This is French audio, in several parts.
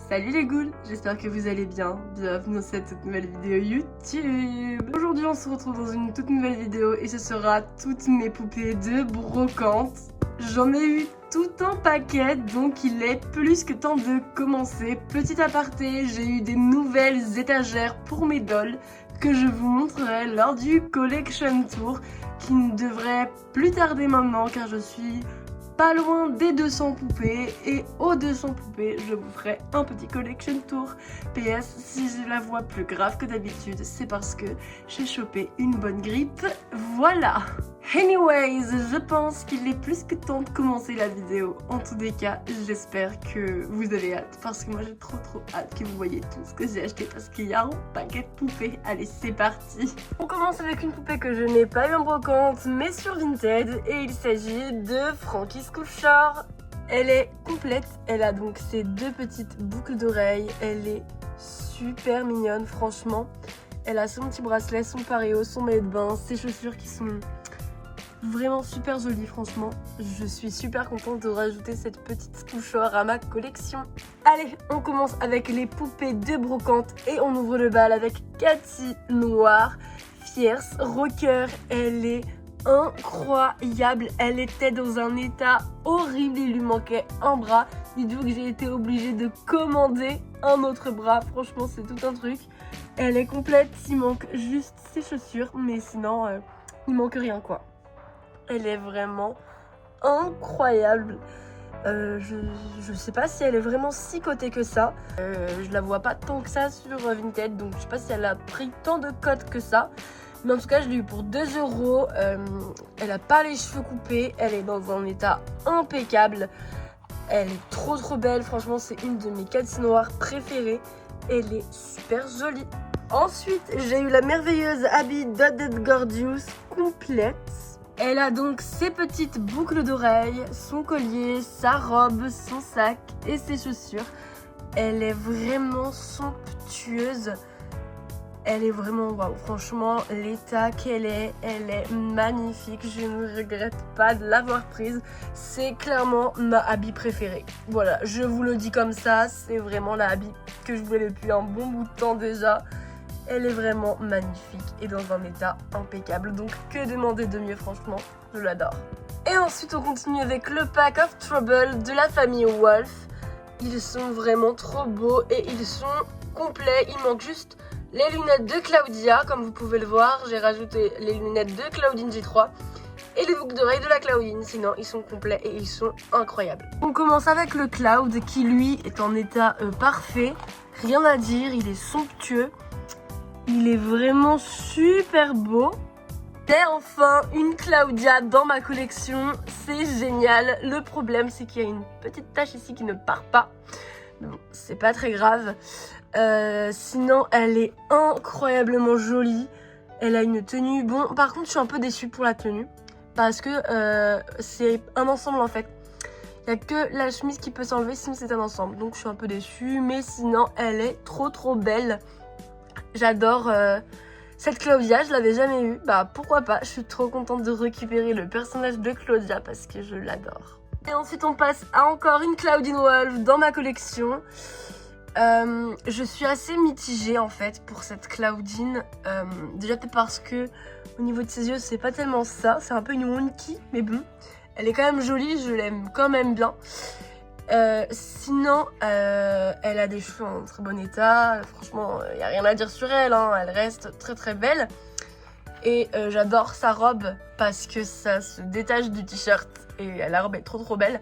Salut les ghouls, j'espère que vous allez bien. Bienvenue dans cette toute nouvelle vidéo YouTube. Aujourd'hui on se retrouve dans une toute nouvelle vidéo et ce sera toutes mes poupées de brocante. J'en ai eu tout un paquet, donc il est plus que temps de commencer. Petit aparté, j'ai eu des nouvelles étagères pour mes dolls que je vous montrerai lors du collection tour qui ne devrait plus tarder maintenant car je suis pas loin des 200 poupées et aux 200 poupées je vous ferai un petit collection tour. PS, si j'ai la voix plus grave que d'habitude, c'est parce que j'ai chopé une bonne grippe, voilà. Anyways, je pense qu'il est plus que temps de commencer la vidéo. En tous les cas, j'espère que vous avez hâte parce que moi j'ai trop hâte que vous voyez tout ce que j'ai acheté parce qu'il y a un paquet de poupées. Allez, c'est parti. On commence avec une poupée que je n'ai pas eu en brocante mais sur Vinted et il s'agit de Frankie Sculpture. Elle est complète, elle a donc ses deux petites boucles d'oreilles, elle est super mignonne franchement. Elle a son petit bracelet, son pareo, son maillot de bain, ses chaussures qui sont vraiment super jolie, franchement. Je suis super contente de rajouter cette petite sculpture à ma collection. Allez, on commence avec les poupées de brocante et on ouvre le bal avec Cathy Noire, Fierce Rocker. Elle est incroyable, elle était dans un état horrible, il lui manquait un bras. Dites-vous que j'ai été obligée de commander un autre bras, franchement c'est tout un truc. Elle est complète, il manque juste ses chaussures, mais sinon il manque rien quoi. Elle est vraiment incroyable. Je sais pas si elle est vraiment si cotée que ça. Je la vois pas tant que ça sur Vinted, donc je sais pas si elle a pris tant de cotes que ça. Mais en tout cas, je l'ai eu pour 2 €. Elle a pas les cheveux coupés, elle est dans un état impeccable. Elle est trop belle, franchement, c'est une de mes Cathy Noires préférées. Elle est super jolie. Ensuite, j'ai eu la merveilleuse Abby Dotted Gorgeous complète. Elle a donc ses petites boucles d'oreilles, son collier, sa robe, son sac et ses chaussures. Elle est vraiment somptueuse. Elle est vraiment waouh. Franchement, l'état qu'elle est, elle est magnifique. Je ne regrette pas de l'avoir prise. C'est clairement ma Abby préférée. Voilà, je vous le dis comme ça. C'est vraiment la Abby que je voulais depuis un bon bout de temps déjà. Elle est vraiment magnifique et dans un état impeccable. Donc que demander de mieux, franchement, je l'adore. Et ensuite on continue avec le Pack of Trouble de la famille Wolf. Ils sont vraiment trop beaux et ils sont complets. Il manque juste les lunettes de Claudia, comme vous pouvez le voir. J'ai rajouté les lunettes de Claudine J3 et les boucles d'oreilles de la Claudine. Sinon ils sont complets et ils sont incroyables. On commence avec le Cloud qui lui est en état parfait. Rien à dire, il est somptueux. Il est vraiment super beau. Et enfin, une Claudia dans ma collection. C'est génial. Le problème, c'est qu'il y a une petite tache ici qui ne part pas. Bon, c'est pas très grave. Sinon, elle est incroyablement jolie. Elle a une tenue. Bon, par contre, je suis un peu déçue pour la tenue. Parce que c'est un ensemble en fait. Il n'y a que la chemise qui peut s'enlever, sinon c'est un ensemble. Donc, je suis un peu déçue. Mais sinon, elle est trop belle. J'adore cette Claudia, je l'avais jamais eue, bah pourquoi pas, je suis trop contente de récupérer le personnage de Claudia parce que je l'adore. Et ensuite on passe à encore une Claudine Wolf dans ma collection. Je suis assez mitigée en fait pour cette Claudine, déjà peut-être parce que au niveau de ses yeux c'est pas tellement ça, c'est un peu une wonky, mais bon, elle est quand même jolie, je l'aime quand même bien. Sinon, elle a des cheveux en très bon état. Franchement, il n'y a rien à dire sur elle, hein. Elle reste très belle. Et j'adore sa robe parce que ça se détache du t-shirt. Et la robe est trop belle.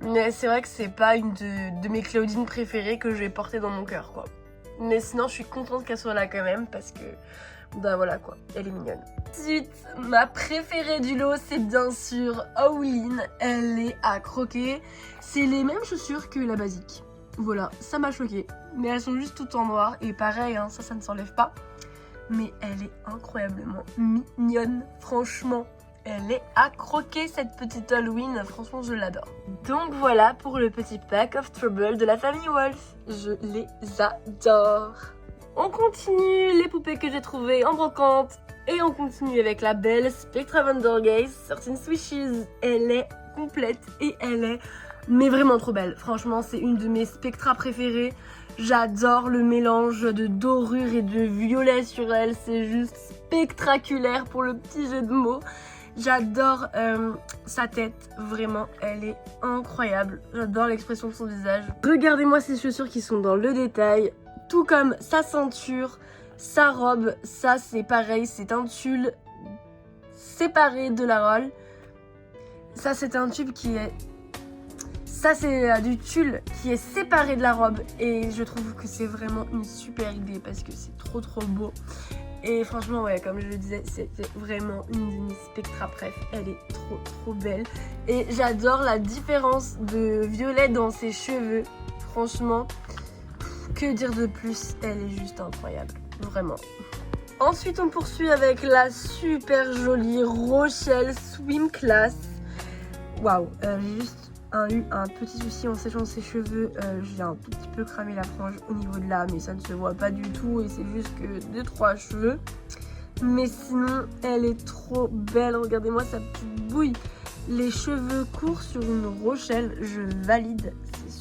Mais c'est vrai que c'est pas une de mes Claudines préférées que je vais porter dans mon cœur, quoi. Mais sinon, je suis contente qu'elle soit là quand même parce que, bah voilà quoi, elle est mignonne. Ensuite, ma préférée du lot, c'est bien sûr Howlin. Elle est à croquer. C'est les mêmes chaussures que la basique. Voilà, ça m'a choquée. Mais elles sont juste toutes en noir. Et pareil, hein, ça ne s'enlève pas. Mais elle est incroyablement mignonne. Franchement, elle est à croquer cette petite Halloween. Franchement, je l'adore. Donc voilà pour le petit Pack of Trouble de la famille Wolf. Je les adore. On continue les poupées que j'ai trouvées en brocante. Et on continue avec la belle Spectra Van Der Gaze 13 Swishes. Elle est complète et elle est mais vraiment trop belle. Franchement, c'est une de mes spectras préférées. J'adore le mélange de dorure et de violet sur elle, c'est juste spectaculaire pour le petit jeu de mots. J'adore sa tête, vraiment, elle est incroyable. J'adore l'expression de son visage. Regardez-moi ces chaussures qui sont dans le détail, tout comme sa ceinture, sa robe. Ça, c'est pareil, c'est un tulle séparé de la roll. Ça, c'est un tube qui est... Ça, c'est du tulle qui est séparé de la robe. Et je trouve que c'est vraiment une super idée parce que c'est trop beau. Et franchement, ouais, comme je le disais, c'était vraiment une de mes spectra préf. Elle est trop belle. Et j'adore la différence de violet dans ses cheveux. Franchement, que dire de plus? Elle est juste incroyable. Vraiment. Ensuite, on poursuit avec la super jolie Rochelle Swim Class. Waouh, j'ai juste eu un petit souci en séchant ses cheveux. J'ai un tout petit peu cramé la frange au niveau de là, mais ça ne se voit pas du tout et c'est juste que 2-3 cheveux. Mais sinon, elle est trop belle. Regardez-moi sa petite bouille. Les cheveux courts sur une Rochelle, je valide. C'est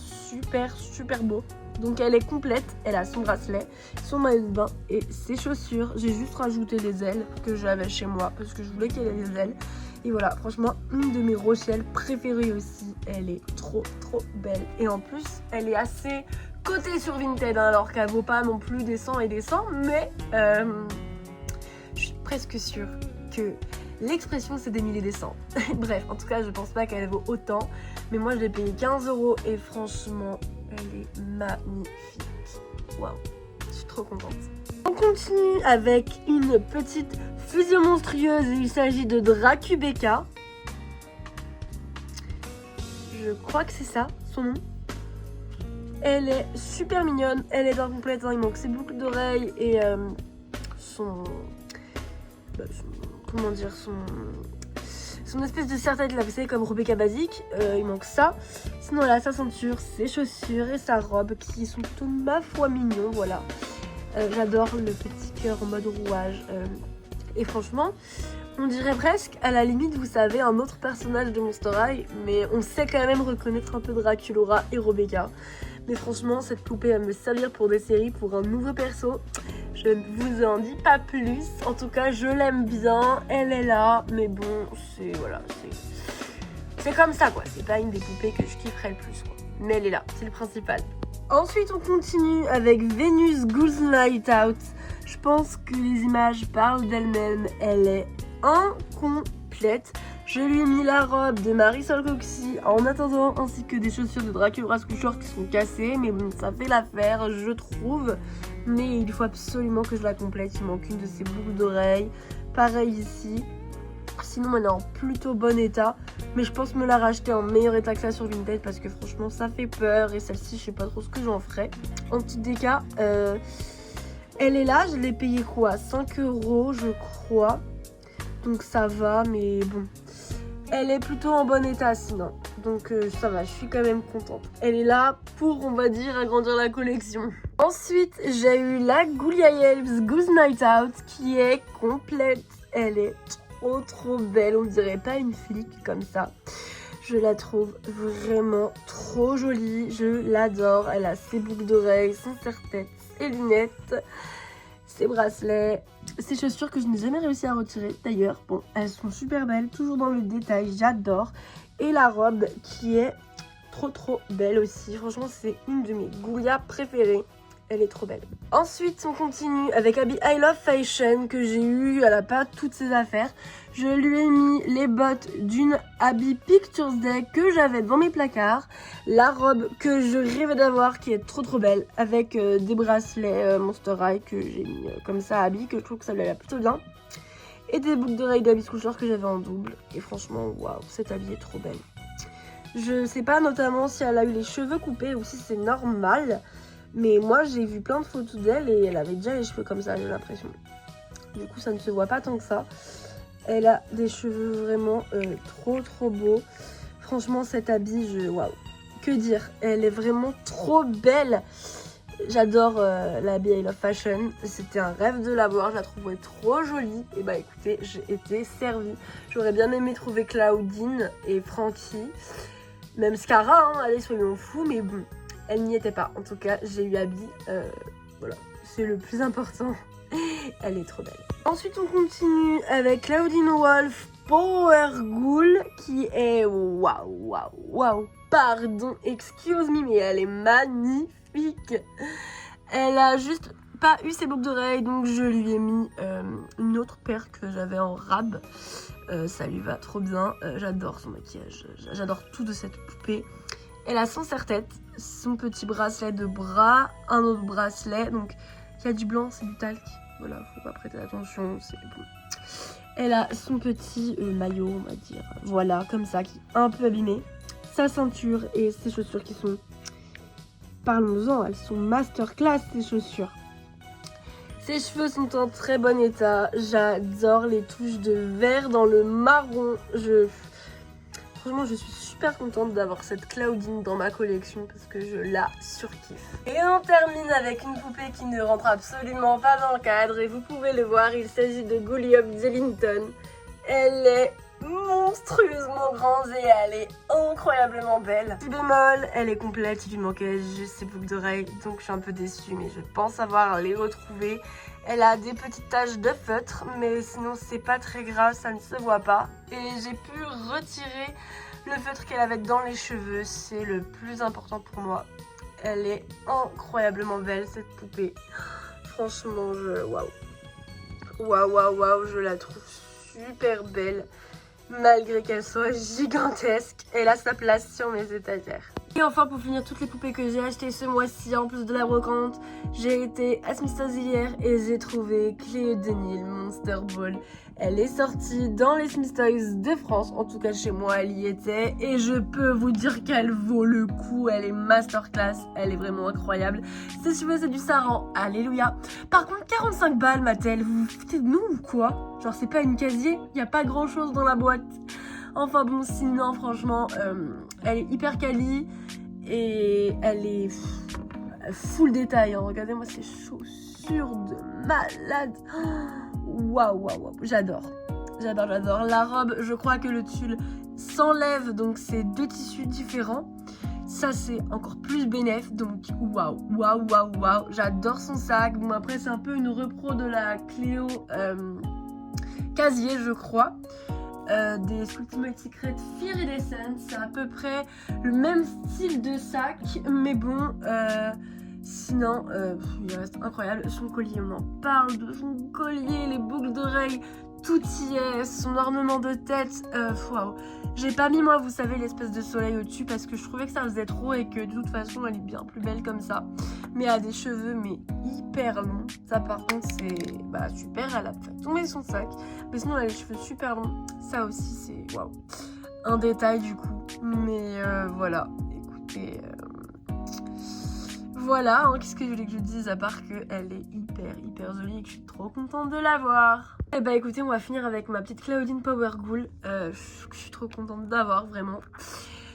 super beau. Donc elle est complète, elle a son bracelet, son maillot de bain et ses chaussures. J'ai juste rajouté les ailes que j'avais chez moi parce que je voulais qu'elle ait les ailes. Et voilà, franchement, une de mes Rochelles préférées aussi. Elle est trop belle. Et en plus, elle est assez cotée sur Vinted, hein, alors qu'elle vaut pas non plus des 100 et des 100. Mais je suis presque sûre que l'expression c'est des milliers et des cents. Bref, en tout cas, je pense pas qu'elle vaut autant. Mais moi, je l'ai payé 15 € et franchement, elle est magnifique. Waouh, je suis trop contente. On continue avec une petite fusion monstrueuse et il s'agit de Dracubeka. Je crois que c'est ça, son nom. Elle est super mignonne, elle est incomplète, hein, il manque ses boucles d'oreilles et son espèce de serre-tête là, vous savez, comme Rebecca basique, il manque ça. Sinon elle a sa ceinture, ses chaussures et sa robe qui sont plutôt ma foi mignons, voilà. J'adore le petit cœur en mode rouage. Et franchement, on dirait presque, à la limite, vous savez, un autre personnage de Monster High, mais on sait quand même reconnaître un peu Draculaura et Rebecca. Mais franchement, cette poupée va me servir pour des séries, pour un nouveau perso. Je ne vous en dis pas plus. En tout cas, je l'aime bien, elle est là, mais bon, c'est voilà, c'est comme ça quoi. C'est pas une des poupées que je kifferais le plus quoi. Mais elle est là, c'est le principal. Ensuite, on continue avec Venus Ghouls Night Out. Je pense que les images parlent d'elles-mêmes. Elle est incomplète. Je lui ai mis la robe de Marisol Coxy en attendant, ainsi que des chaussures de Draculaura Squisher qui sont cassées. Mais bon, ça fait l'affaire, je trouve. Mais il faut absolument que je la complète. Il manque une de ses boucles d'oreilles. Pareil ici. Sinon, elle est en plutôt bon état. Mais je pense me la racheter en meilleur état que ça sur Vinted parce que franchement, ça fait peur. Et celle-ci, je sais pas trop ce que j'en ferai. En petit déca, elle est là. Je l'ai payée quoi, 5 € je crois. Donc ça va, mais bon. Elle est plutôt en bon état sinon. Donc ça va, je suis quand même contente. Elle est là pour, on va dire, agrandir la collection. Ensuite, j'ai eu la Ghoulia Elves Goose Night Out qui est complète. Elle est trop belle, on dirait pas une flic comme ça. Je la trouve vraiment trop jolie, je l'adore. Elle a ses boucles d'oreilles, son serre-tête, ses lunettes, ses bracelets, ses chaussures que je n'ai jamais réussi à retirer d'ailleurs. Bon, elles sont super belles, toujours dans le détail, j'adore. Et la robe qui est trop belle aussi. Franchement, c'est une de mes Ghoulia préférées. Elle est trop belle. Ensuite, on continue avec Abby I Love Fashion que j'ai eu. Elle a pas toutes ses affaires. Je lui ai mis les bottes d'une Abby Pictures Day que j'avais dans mes placards. La robe que je rêvais d'avoir qui est trop belle avec des bracelets Monster High que j'ai mis comme ça à Abby, que je trouve que ça lui allait plutôt bien. Et des boucles d'oreilles d'Abby Squisher que j'avais en double. Et franchement, waouh, cette Abby est trop belle. Je sais pas notamment si elle a eu les cheveux coupés ou si c'est normal. Mais moi j'ai vu plein de photos d'elle et elle avait déjà les cheveux comme ça, j'ai l'impression. Du coup ça ne se voit pas tant que ça. Elle a des cheveux vraiment trop beaux. Franchement cette habille, waouh, que dire. Elle est vraiment trop belle. J'adore l'habit I Love Fashion. C'était un rêve de l'avoir, je la trouvais trop jolie. Et bah écoutez, j'ai été servie. J'aurais bien aimé trouver Claudine et Frankie. Même Scara, hein, allez soyons fous, mais bon, elle n'y était pas. En tout cas, j'ai eu Abby, voilà, c'est le plus important. Elle est trop belle. Ensuite, on continue avec Claudine Wolf Power Ghoul, qui est waouh, pardon, excuse me, mais elle est magnifique. Elle a juste pas eu ses boucles d'oreilles, donc je lui ai mis une autre paire que j'avais en rab. Ça lui va trop bien. J'adore son maquillage, j'adore tout de cette poupée. Elle a son serre-tête, son petit bracelet de bras, un autre bracelet, donc il y a du blanc, c'est du talc. Voilà, faut pas prêter attention, c'est bon. Elle a son petit maillot, on va dire, voilà, comme ça, qui est un peu abîmé. Sa ceinture et ses chaussures qui sont, parlons-en, elles sont masterclass, ces chaussures. Ses cheveux sont en très bon état, j'adore les touches de vert dans le marron. Franchement, je suis super contente d'avoir cette Claudine dans ma collection parce que je la surkiffe. Et on termine avec une poupée qui ne rentre absolument pas dans le cadre et vous pouvez le voir, il s'agit de Ghoulie Up Zellington. Elle est monstrueusement grande et elle est incroyablement belle. Petit bémol, elle est complète, il lui manquait juste ses boucles d'oreilles, donc je suis un peu déçue, mais je pense savoir les retrouver. Elle a des petites taches de feutre, mais sinon c'est pas très grave, ça ne se voit pas. Et j'ai pu retirer le feutre qu'elle avait dans les cheveux, c'est le plus important pour moi. Elle est incroyablement belle cette poupée. Franchement, waouh, je la trouve super belle. Malgré qu'elle soit gigantesque, elle a sa place sur mes étagères. Et enfin, pour finir toutes les poupées que j'ai achetées ce mois-ci, en plus de la brocante, j'ai été à Smith Toys hier et j'ai trouvé Cléo Denil Monster Ball. Elle est sortie dans les Smith Toys de France, en tout cas chez moi elle y était, et je peux vous dire qu'elle vaut le coup, elle est masterclass, elle est vraiment incroyable. Ses cheveux c'est du saran, alléluia. Par contre 45 balles Mattel, vous vous foutez de nous ou quoi? Genre c'est pas une casier, y a pas grand chose dans la boîte. Enfin bon, sinon franchement, elle est hyper quali et elle est full détail, hein. Regardez-moi ces chaussures de malade. Waouh, j'adore. La robe, je crois que le tulle s'enlève, donc c'est deux tissus différents. Ça c'est encore plus bénéf, donc waouh, j'adore son sac. Bon après c'est un peu une repro de la Cléo Casier je crois. Des Ultimate Secret Iridescent, c'est à peu près le même style de sac, mais bon, sinon, il reste incroyable. Son collier, on en parle de son collier, les boucles d'oreilles, tout y est, son ornement de tête, waouh. J'ai pas mis, moi, vous savez, l'espèce de soleil au-dessus parce que je trouvais que ça faisait trop et que de toute façon, elle est bien plus belle comme ça. Mais elle a des cheveux, mais hyper longs. Ça, par contre, c'est super. Elle a fait tomber son sac. Mais sinon, elle a les cheveux super longs. Ça aussi, c'est waouh. Un détail, du coup. Mais voilà. Écoutez, voilà. Hein, qu'est-ce que je voulais que je dise à part qu'elle est hyper jolie et que je suis trop contente de la voir. Et bah écoutez, on va finir avec ma petite Claudine Power Ghoul. Je suis trop contente d'avoir, vraiment.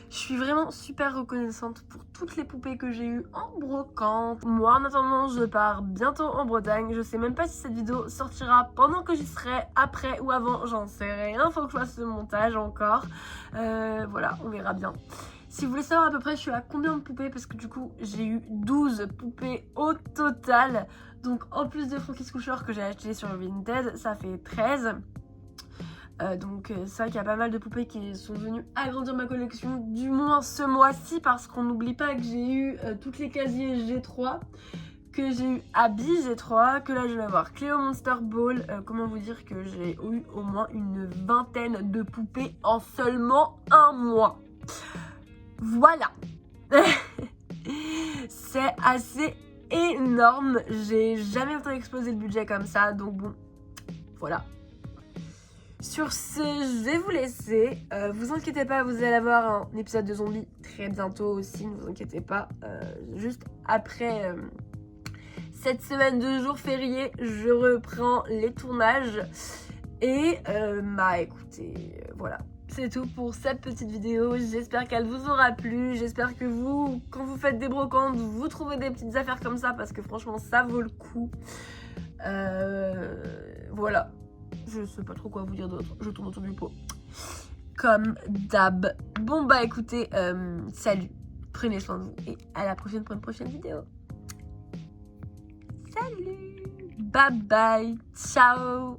Je suis vraiment super reconnaissante pour toutes les poupées que j'ai eues en brocante. Moi, en attendant, je pars bientôt en Bretagne. Je sais même pas si cette vidéo sortira pendant que j'y serai, après ou avant, j'en sais rien. Faut que je fasse ce montage encore. Voilà, on verra bien. Si vous voulez savoir à peu près je suis à combien de poupées, parce que du coup j'ai eu 12 poupées au total. Donc en plus de Frankie Coucher que j'ai acheté sur Vinted, ça fait 13. Donc c'est vrai qu'il y a pas mal de poupées qui sont venues agrandir ma collection, du moins ce mois-ci, parce qu'on n'oublie pas que j'ai eu toutes les casiers G3, que j'ai eu Abby G3, que là je vais avoir Cléo Monster Ball. Comment vous dire que j'ai eu au moins une vingtaine de poupées en seulement un mois. Voilà. C'est assez énorme, j'ai jamais autant explosé le budget comme ça, donc bon, voilà. Sur ce, je vais vous laisser. Vous inquiétez pas, vous allez avoir un épisode de zombies très bientôt aussi, ne vous inquiétez pas. Juste après cette semaine de jours fériés, je reprends les tournages. Et écoutez, voilà. C'est tout pour cette petite vidéo, j'espère qu'elle vous aura plu, j'espère que vous, quand vous faites des brocantes, vous trouvez des petites affaires comme ça parce que franchement ça vaut le coup. Voilà, je sais pas trop quoi vous dire d'autre, je tourne autour du pot. Comme d'hab. Bon bah écoutez, salut, prenez soin de vous et à la prochaine pour une prochaine vidéo. Salut, bye bye, ciao.